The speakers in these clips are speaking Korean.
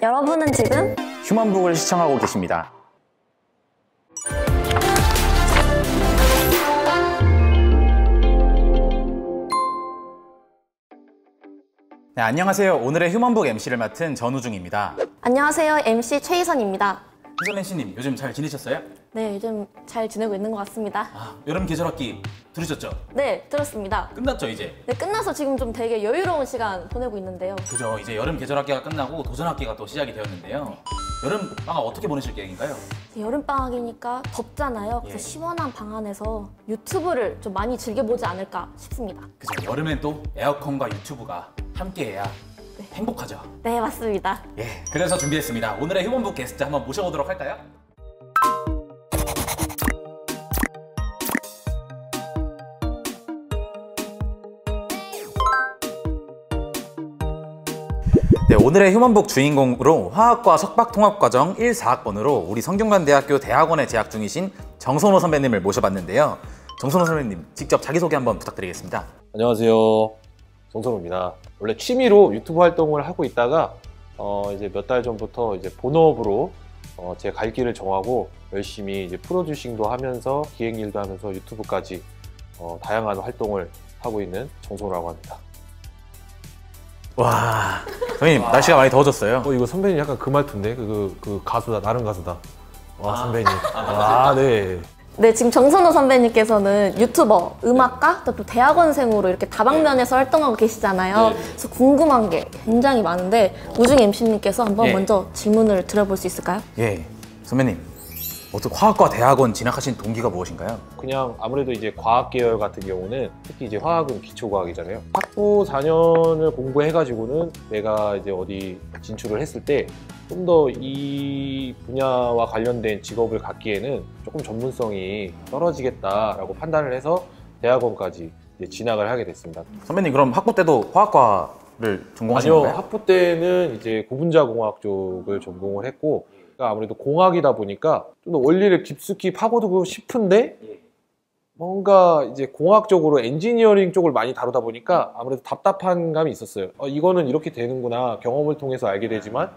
여러분은 지금 휴먼북을 시청하고 계십니다. 네, 안녕하세요. 오늘의 휴먼북 MC를 맡은 전우중입니다. 안녕하세요. MC 최희선입니다. 희선 MC님, 요즘 잘 지내셨어요? 네, 요즘 잘 지내고 있는 것 같습니다. 여름 계절학기 들으셨죠? 네, 들었습니다. 끝났죠, 이제? 네, 끝나서 지금 좀 되게 여유로운 시간 보내고 있는데요. 그죠, 이제 여름 계절학기가 끝나고 도전학기가 또 시작이 되었는데요. 여름 방학 어떻게 보내실 계획인가요? 여름방학이니까 덥잖아요. 그래서 시원한 방 안에서 유튜브를 좀 많이 즐겨보지 않을까 싶습니다. 그죠, 여름엔 또 에어컨과 유튜브가 함께해야 행복하죠. 네, 맞습니다. 예, 그래서 준비했습니다. 오늘의 휴먼북 게스트 한번 모셔보도록 할까요? 네, 오늘의 휴먼북 주인공으로 화학과 석박통합과정 1-4학번으로 우리 성균관대학교 대학원에 재학 중이신 정선호 선배님을 모셔봤는데요. 정선호 선배님, 직접 자기소개 한번 부탁드리겠습니다. 안녕하세요. 정선호입니다. 원래 취미로 유튜브 활동을 하고 있다가 이제 몇 달 전부터 이제 본업으로 제 갈 길을 정하고 열심히 이제 프로듀싱도 하면서 기획 일도 하면서 유튜브까지 다양한 활동을 하고 있는 정선호라고 합니다. 와, 선배님 날씨가 많이 더워졌어요. 이거 선배님 약간 그 말투인데 그 가수다, 다른 가수다. 와, 선배님. 네. 네, 지금 정선호 선배님께서는 유튜버, 음악가, 또 대학원생으로 이렇게 다방면에서 활동하고 계시잖아요. 그래서 궁금한 게 굉장히 많은데 우중 MC님께서 한번 먼저 질문을 드려볼 수 있을까요? 예, 선배님 어떻게 화학과 대학원 진학하신 동기가 무엇인가요? 그냥 아무래도 이제 과학 계열 같은 경우는 특히 이제 화학은 기초과학이잖아요. 학부 4년을 공부해가지고는 내가 이제 어디 진출을 했을 때 좀 더 이 분야와 관련된 직업을 갖기에는 조금 전문성이 떨어지겠다라고 판단을 해서 대학원까지 이제 진학을 하게 됐습니다. 선배님 그럼 학부 때도 화학과를 전공하신 아니요, 건가요? 학부 때는 이제 고분자공학 쪽을 전공을 했고, 그러니까 아무래도 공학이다 보니까 좀 더 원리를 깊숙이 파고들고 싶은데 뭔가 이제 공학적으로 엔지니어링 쪽을 많이 다루다 보니까 아무래도 답답한 감이 있었어요. 이거는 이렇게 되는구나, 경험을 통해서 알게 되지만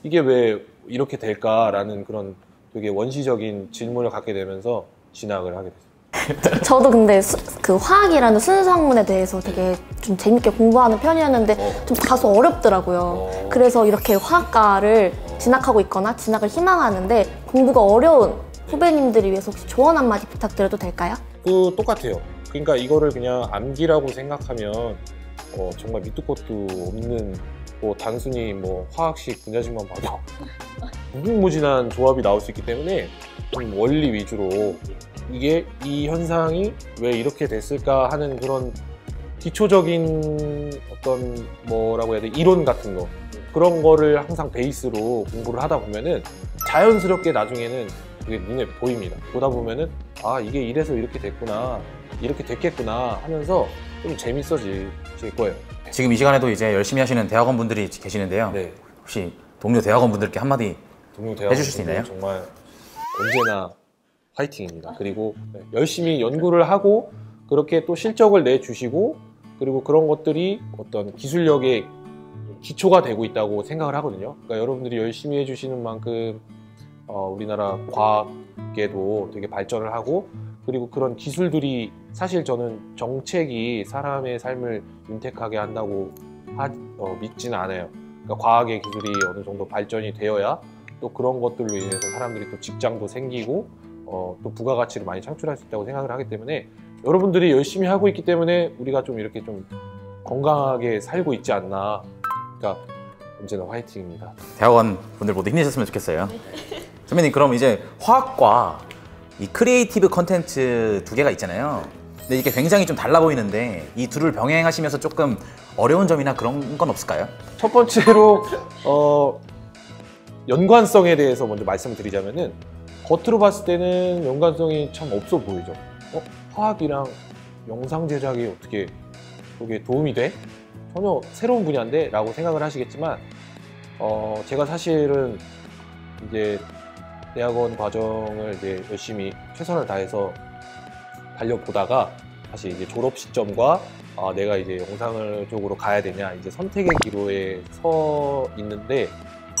이게 왜 이렇게 될까라는 그런 되게 원시적인 질문을 갖게 되면서 진학을 하게 됐어요. 저도 근데 그 화학이라는 순수 학문에 대해서 되게 좀 재밌게 공부하는 편이었는데 좀 다소 어렵더라고요. 그래서 이렇게 화학과를 진학하고 있거나 진학을 희망하는데 공부가 어려운 후배님들을 위해서 혹시 조언 한마디 부탁드려도 될까요? 똑같아요. 그러니까 이거를 그냥 암기라고 생각하면 정말 밑도 끝도 없는, 단순히 화학식 분자식만 봐도 무궁무진한 조합이 나올 수 있기 때문에 좀 원리 위주로 이게 이 현상이 왜 이렇게 됐을까 하는 그런 기초적인 어떤 뭐라고 해야 돼, 이론 같은 거, 그런 거를 항상 베이스로 공부를 하다 보면은 자연스럽게 나중에는 그게 눈에 보입니다. 보다 보면은 이게 이래서 이렇게 됐구나, 이렇게 됐겠구나 하면서 좀 재밌어질 거예요. 지금 이 시간에도 이제 열심히 하시는 대학원 분들이 계시는데요. 네. 혹시 동료 대학원 분들께 한마디 해주실 수 있나요? 정말 언제나 화이팅입니다. 그리고 열심히 연구를 하고 그렇게 또 실적을 내주시고, 그리고 그런 것들이 어떤 기술력의 기초가 되고 있다고 생각을 하거든요. 그러니까 여러분들이 열심히 해주시는 만큼 우리나라 과학계도 되게 발전을 하고, 그리고 그런 기술들이, 사실 저는 정책이 사람의 삶을 윤택하게 한다고 믿지는 않아요. 그러니까 과학의 기술이 어느 정도 발전이 되어야 또 그런 것들로 인해서 사람들이 또 직장도 생기고 또 부가가치를 많이 창출할 수 있다고 생각을 하기 때문에, 여러분들이 열심히 하고 있기 때문에 우리가 좀 이렇게 좀 건강하게 살고 있지 않나. 그러니까 언제나 화이팅입니다. 대학원 분들 모두 힘내셨으면 좋겠어요. 선배님 그럼 이제 화학과 이 크리에이티브 컨텐츠 두 개가 있잖아요. 근데 이게 굉장히 좀 달라 보이는데 이 둘을 병행하시면서 조금 어려운 점이나 그런 건 없을까요? 첫 번째로 연관성에 대해서 먼저 말씀을 드리자면은, 겉으로 봤을 때는 연관성이 참 없어 보이죠. 화학이랑 영상 제작이 어떻게 그게 도움이 돼? 전혀 새로운 분야인데? 라고 생각을 하시겠지만, 제가 사실은 이제 대학원 과정을 이제 열심히 최선을 다해서 달려보다가 다시 이제 졸업 시점과 내가 이제 영상을 쪽으로 가야 되냐, 이제 선택의 기로에 서 있는데,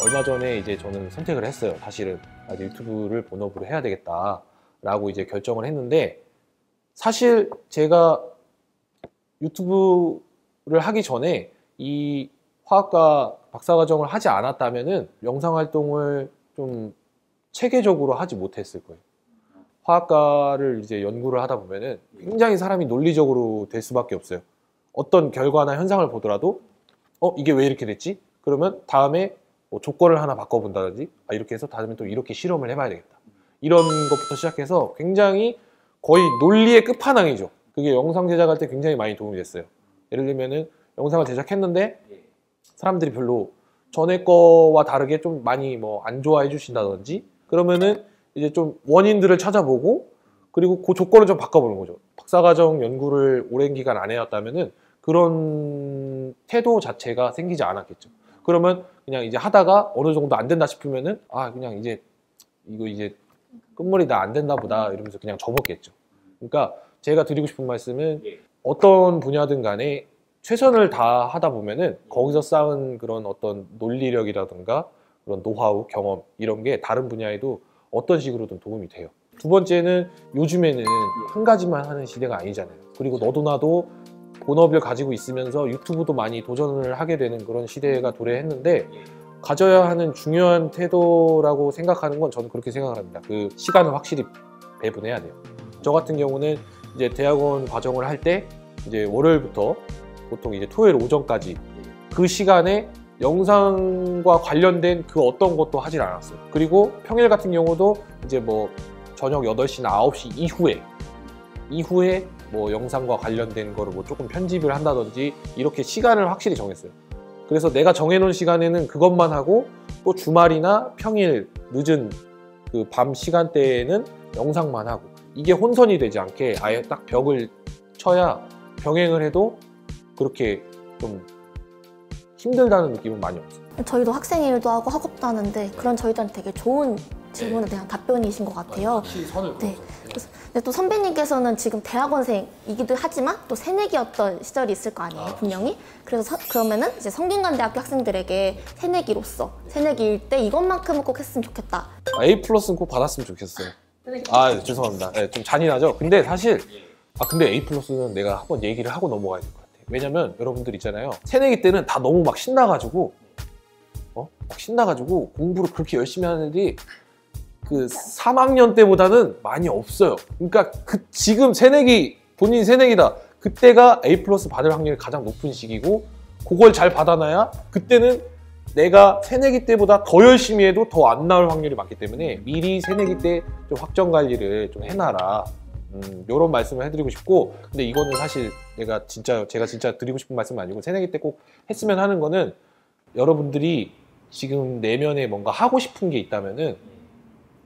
얼마 전에 이제 저는 선택을 했어요. 사실은 유튜브를 본업으로 해야 되겠다라고 이제 결정을 했는데, 사실 제가 유튜브를 하기 전에 이 화학과 박사과정을 하지 않았다면은 영상 활동을 좀 체계적으로 하지 못했을 거예요. 화학과를 이제 연구를 하다 보면은 굉장히 사람이 논리적으로 될 수밖에 없어요. 어떤 결과나 현상을 보더라도 이게 왜 이렇게 됐지? 그러면 다음에 뭐 조건을 하나 바꿔본다든지 이렇게 해서 다음에 또 이렇게 실험을 해봐야 되겠다. 이런 것부터 시작해서 굉장히 거의 논리의 끝판왕이죠. 그게 영상 제작할 때 굉장히 많이 도움이 됐어요. 예를 들면은 영상을 제작했는데 사람들이 별로 전에 거와 다르게 좀 많이 뭐 안 좋아해 주신다든지, 그러면은 이제 좀 원인들을 찾아보고 그리고 그 조건을 좀 바꿔보는 거죠. 박사과정 연구를 오랜 기간 안 해왔다면은 그런 태도 자체가 생기지 않았겠죠. 그러면 그냥 이제 하다가 어느 정도 안 된다 싶으면은 그냥 이제 이거 이제 끝물이 다 안 된다 보다 이러면서 그냥 접었겠죠. 그러니까 제가 드리고 싶은 말씀은 어떤 분야든 간에 최선을 다 하다 보면은 거기서 쌓은 그런 어떤 논리력이라든가 그런 노하우, 경험 이런 게 다른 분야에도 어떤 식으로든 도움이 돼요. 두 번째는 요즘에는 한 가지만 하는 시대가 아니잖아요. 그리고 너도 나도 본업을 가지고 있으면서 유튜브도 많이 도전을 하게 되는 그런 시대가 도래했는데, 가져야 하는 중요한 태도라고 생각하는 건 저는 그렇게 생각을 합니다. 그 시간을 확실히 배분해야 돼요. 저 같은 경우는 이제 대학원 과정을 할 때 이제 월요일부터 보통 이제 토요일 오전까지 그 시간에 영상과 관련된 그 어떤 것도 하질 않았어요. 그리고 평일 같은 경우도 이제 뭐 저녁 8시나 9시 이후에 뭐 영상과 관련된 거를 뭐 조금 편집을 한다든지 이렇게 시간을 확실히 정했어요. 그래서 내가 정해놓은 시간에는 그것만 하고, 또 주말이나 평일 늦은 그 밤 시간대에는 영상만 하고, 이게 혼선이 되지 않게 아예 딱 벽을 쳐야 병행을 해도 그렇게 좀 힘들다는 느낌은 많이 없어요. 저희도 학생 일도 하고 학업도 하는데 그런 저희들한테 되게 좋은 질문에 대한 답변이신 것 같아요. 네. 근데 또 선배님께서는 지금 대학원생이기도 하지만 또 새내기였던 시절이 있을 거 아니에요, 분명히. 그래서 그러면은 이제 성균관대학교 학생들에게 새내기일 때 이것만큼은 꼭 했으면 좋겠다. A+는 꼭 받았으면 좋겠어요. 죄송합니다. 네, 좀 잔인하죠. 근데 사실 근데 A+는 내가 한번 얘기를 하고 넘어가야 될 것 같아요. 왜냐면 여러분들 있잖아요. 새내기 때는 다 너무 막 신나가지고 공부를 그렇게 열심히 하는 애들이 그 3학년 때보다는 많이 없어요. 그러니까 지금 본인이 새내기다. 그때가 A+ 받을 확률이 가장 높은 시기고, 그걸 잘 받아놔야 그때는 내가 새내기 때보다 더 열심히 해도 더 안 나올 확률이 많기 때문에 미리 새내기 때 좀 학점 관리를 좀 해놔라. 요런 말씀을 해드리고 싶고, 근데 이거는 사실 제가 진짜 드리고 싶은 말씀은 아니고, 새내기 때 꼭 했으면 하는 거는, 여러분들이 지금 내면에 뭔가 하고 싶은 게 있다면은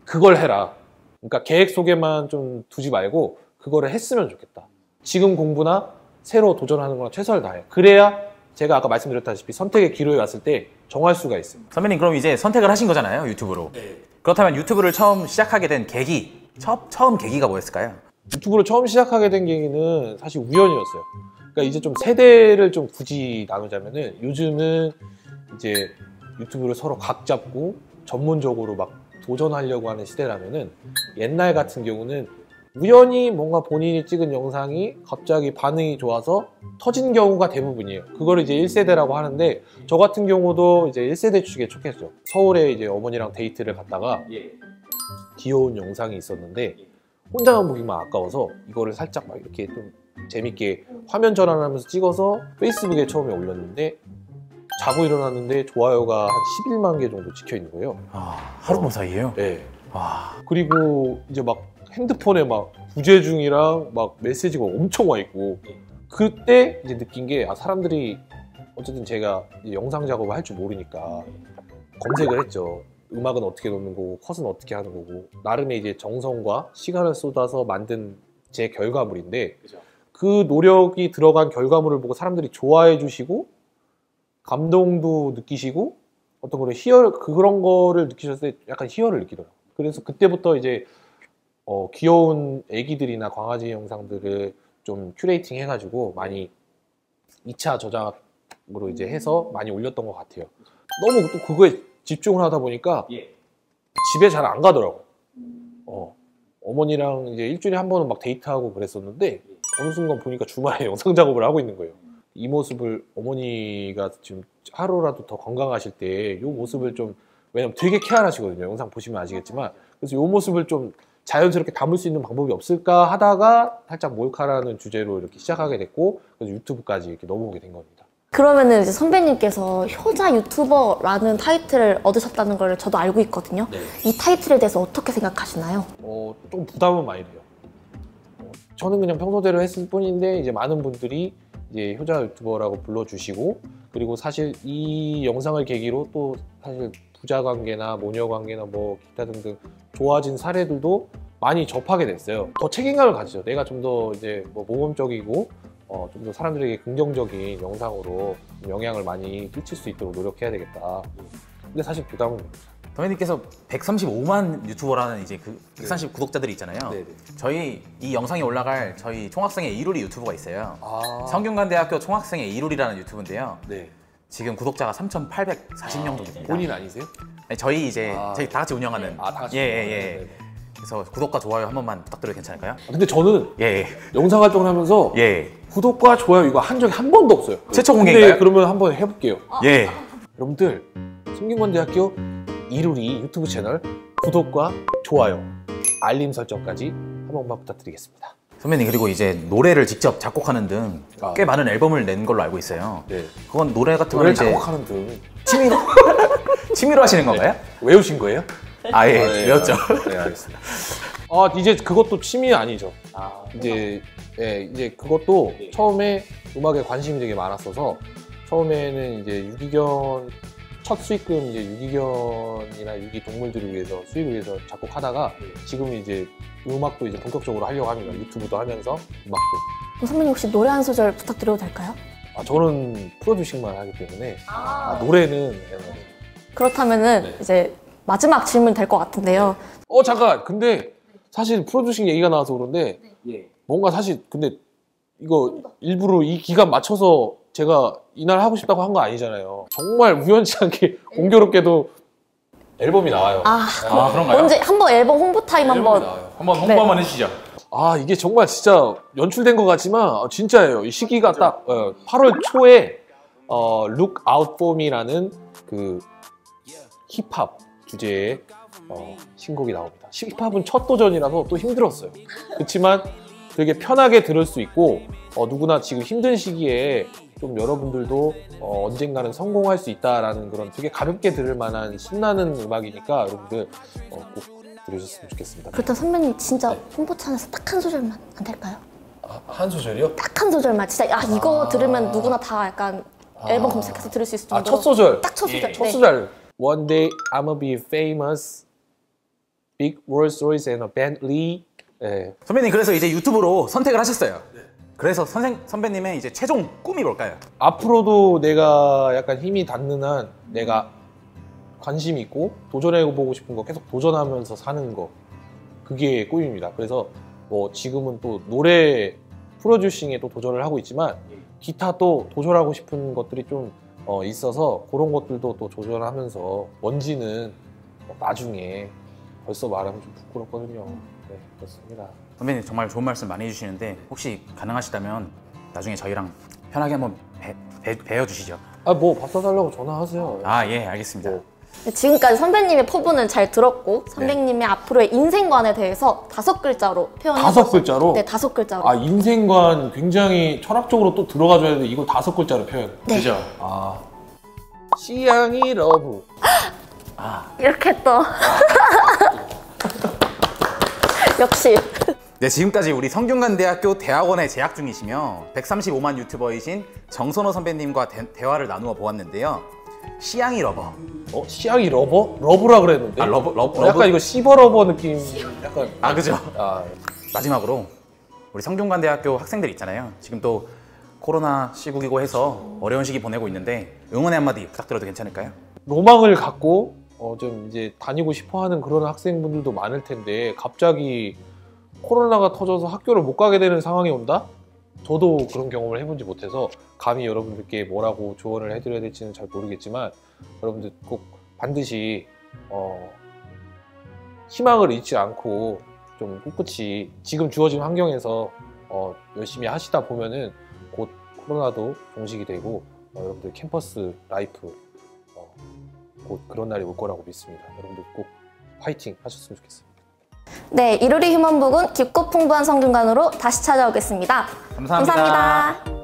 그걸 해라. 그러니까 계획 속에만 좀 두지 말고 그거를 했으면 좋겠다. 지금 공부나 새로 도전하는 거나 최선을 다해. 그래야 제가 아까 말씀드렸다시피 선택의 기로에 왔을 때 정할 수가 있어요. 선배님, 그럼 이제 선택을 하신 거잖아요, 유튜브로. 그렇다면 유튜브를 처음 시작하게 된 계기, 처음 계기가 뭐였을까요? 유튜브를 처음 시작하게 된 계기는 사실 우연이었어요. 그러니까 이제 좀 세대를 좀 굳이 나누자면은, 요즘은 이제 유튜브를 서로 각 잡고 전문적으로 막 도전하려고 하는 시대라면은, 옛날 같은 경우는 우연히 뭔가 본인이 찍은 영상이 갑자기 반응이 좋아서 터진 경우가 대부분이에요. 그걸 이제 1세대라고 하는데, 저 같은 경우도 이제 1세대 축에 속했죠. 서울에 이제 어머니랑 데이트를 갔다가 귀여운 영상이 있었는데 혼자만 보기만 아까워서 이거를 살짝 막 이렇게 좀 재밌게 화면 전환하면서 찍어서 페이스북에 처음에 올렸는데, 자고 일어났는데 좋아요가 한 11만 개 정도 찍혀 있는 거예요. 하룻밤 사이에요? 네. 그리고 이제 막 핸드폰에 막 부재 중이랑 막 메시지가 엄청 와 있고, 그때 이제 느낀 게 사람들이 어쨌든 제가 이제 영상 작업을 할 줄 모르니까 검색을 했죠. 음악은 어떻게 넣는 거고 컷은 어떻게 하는 거고, 나름의 이제 정성과 시간을 쏟아서 만든 제 결과물인데, 그 노력이 들어간 결과물을 보고 사람들이 좋아해 주시고 감동도 느끼시고 어떤 그런 거를 느끼셨을 때 약간 희열을 느끼더라고요. 그래서 그때부터 이제 귀여운 애기들이나 강아지 영상들을 좀 큐레이팅 해가지고 많이 2차 저작으로 이제 해서 많이 올렸던 것 같아요. 너무 또 그거에 집중을 하다 보니까 집에 잘 안 가더라고. 어머니랑 이제 일주일에 한 번은 막 데이트하고 그랬었는데 어느 순간 보니까 주말에 영상 작업을 하고 있는 거예요. 이 모습을 어머니가 지금 하루라도 더 건강하실 때 이 모습을 좀, 왜냐면 되게 케어하시거든요. 영상 보시면 아시겠지만. 그래서 이 모습을 좀 자연스럽게 담을 수 있는 방법이 없을까 하다가 살짝 몰카라는 주제로 이렇게 시작하게 됐고, 그래서 유튜브까지 이렇게 넘어오게 된 겁니다. 그러면은 이제 선배님께서 효자 유튜버라는 타이틀을 얻으셨다는 걸 저도 알고 있거든요. 이 타이틀에 대해서 어떻게 생각하시나요? 좀 부담은 많이 돼요. 저는 그냥 평소대로 했을 뿐인데 이제 많은 분들이 이제 효자 유튜버라고 불러주시고, 그리고 사실 이 영상을 계기로 또 사실 부자 관계나 모녀 관계나 뭐 기타 등등 좋아진 사례들도 많이 접하게 됐어요. 더 책임감을 가지죠. 내가 좀 더 이제 뭐 모범적이고 좀 더 사람들에게 긍정적인 영상으로 영향을 많이 끼칠 수 있도록 노력해야 되겠다. 근데 사실 부담은 됩니다. 선배님께서 135만 유튜버라는 이제 그 130 구독자들이 있잖아요. 네네. 저희 이 영상이 올라갈 저희 총학생의 이루리 유튜브가 있어요. 아. 성균관대학교 총학생의 이루리라는 유튜브인데요. 네. 지금 구독자가 3,840명 정도 됩니다. 본인 아니세요? 네, 저희 이제 아. 저희 다 같이 운영하는. 다 같이. 예. 그래서 구독과 좋아요 한 번만 부탁드려도 괜찮을까요? 근데 저는 예. 영상 활동을 하면서 예. 구독과 좋아요 이거 한 적이 한 번도 없어요. 최초 근데 공개인가요? 그러면 한번 해볼게요. 예. 여러분들, 성균관대학교 이루리 유튜브 채널 구독과 좋아요, 알림 설정까지 한 번만 부탁드리겠습니다. 선배님, 그리고 이제 노래를 직접 작곡하는 등 꽤 많은 앨범을 낸 걸로 알고 있어요. 네. 그건 노래 같은 거는 노래를 이제 작곡하는 등 취미로 하시는 건가요? 외우신 거예요? 예, 외웠죠. 네, 알겠습니다. 이제 그것도 취미 아니죠. 이제 이제 그것도 처음에 음악에 관심이 되게 많았어서 처음에는 이제 유기견 첫 수익금 이제 유기견이나 유기 동물들을 위해서 수익을 위해서 작곡하다가 지금 이제 음악도 이제 본격적으로 하려고 합니다. 유튜브도 하면서 음악도. 선배님 혹시 노래 한 소절 부탁드려도 될까요? 저는 프로듀싱만 하기 때문에 노래는 그렇다면은 네. 이제 마지막 질문 될 것 같은데요. 잠깐. 근데 사실 프로듀싱 얘기가 나와서 그런데 뭔가 사실 근데 이거 일부러 이 기간 맞춰서 제가 이날 하고 싶다고 한 거 아니잖아요. 정말 우연치 않게 공교롭게도 앨범이 나와요. 그런가요? 언제 한번 앨범 홍보 타임 한번. 한번 홍보 한번 해주시죠. 이게 정말 진짜 연출된 것 같지만 진짜예요. 이 시기가 딱 8월 초에 Look Out For Me라는 그 힙합 주제의 신곡이 나옵니다. 힙합은 첫 도전이라서 또 힘들었어요. 그렇지만 되게 편하게 들을 수 있고 누구나 지금 힘든 시기에 좀 여러분들도 언젠가는 성공할 수 있다라는 그런 되게 가볍게 들을 만한 신나는 음악이니까 여러분들 꼭 들으셨으면 좋겠습니다. 그렇다면 선배님 진짜 홍보찬에서 딱 한 소절만 안 될까요? 한 소절이요? 딱 한 소절만 진짜 이거 들으면 누구나 다 약간 앨범 검색해서 들을 수 있을 정도로. 첫 소절. 딱 첫 소절. 첫 소절. One day I'ma be famous. Big Rolls Royce and a Bentley. 선배님, 그래서 이제 유튜브로 선택을 하셨어요. 그래서 선배님의 이제 최종 꿈이 뭘까요? 앞으로도 내가 약간 힘이 닿는 한 내가 관심 있고 도전해보고 싶은 거 계속 도전하면서 사는 거, 그게 꿈입니다. 그래서 뭐 지금은 또 노래 프로듀싱에 또 도전을 하고 있지만 기타도 도전하고 싶은 것들이 좀 있어서 그런 것들도 또 도전하면서 뭔지는 나중에 벌써 말하면 좀 부끄럽거든요. 네, 그렇습니다. 선배님 정말 좋은 말씀 많이 해주시는데 혹시 가능하시다면 나중에 저희랑 편하게 한번 뵈어주시죠. 뭐 밥 사달라고 전화하세요. 예, 알겠습니다. 지금까지 선배님의 포부는 잘 들었고 선배님의 앞으로의 인생관에 대해서 5글자로 표현해 5글자로? 네, 5글자로. 인생관 굉장히 철학적으로 또 들어가줘야 되는데 이걸 5글자로 표현. 네. 그죠? 시향이 러브. 이렇게 또 역시. 네, 지금까지 우리 성균관대학교 대학원에 재학 중이시며 135만 유튜버이신 정선호 선배님과 대화를 나누어 보았는데요. 시향이 러버. 시향이 러버? 러브라 그랬는데. 러브? 약간 이거 시버러버 느낌. 약간. 그죠? 마지막으로 우리 성균관대학교 학생들 있잖아요. 지금 또 코로나 시국이고 해서 어려운 시기 보내고 있는데 응원의 한마디 부탁드려도 괜찮을까요? 로망을 갖고 좀 이제 다니고 싶어하는 그런 학생분들도 많을 텐데 갑자기 코로나가 터져서 학교를 못 가게 되는 상황이 온다? 저도 그런 경험을 해본지 못해서 감히 여러분들께 뭐라고 조언을 해드려야 될지는 잘 모르겠지만 여러분들 꼭 반드시 희망을 잃지 않고 좀 꿋꿋이 지금 주어진 환경에서 열심히 하시다 보면은 곧 코로나도 종식이 되고 여러분들 캠퍼스 라이프 곧 그런 날이 올 거라고 믿습니다. 여러분들 꼭 파이팅 하셨으면 좋겠습니다. 네, 이루리 휴먼북은 깊고 풍부한 성균관으로 다시 찾아오겠습니다. 감사합니다. 감사합니다.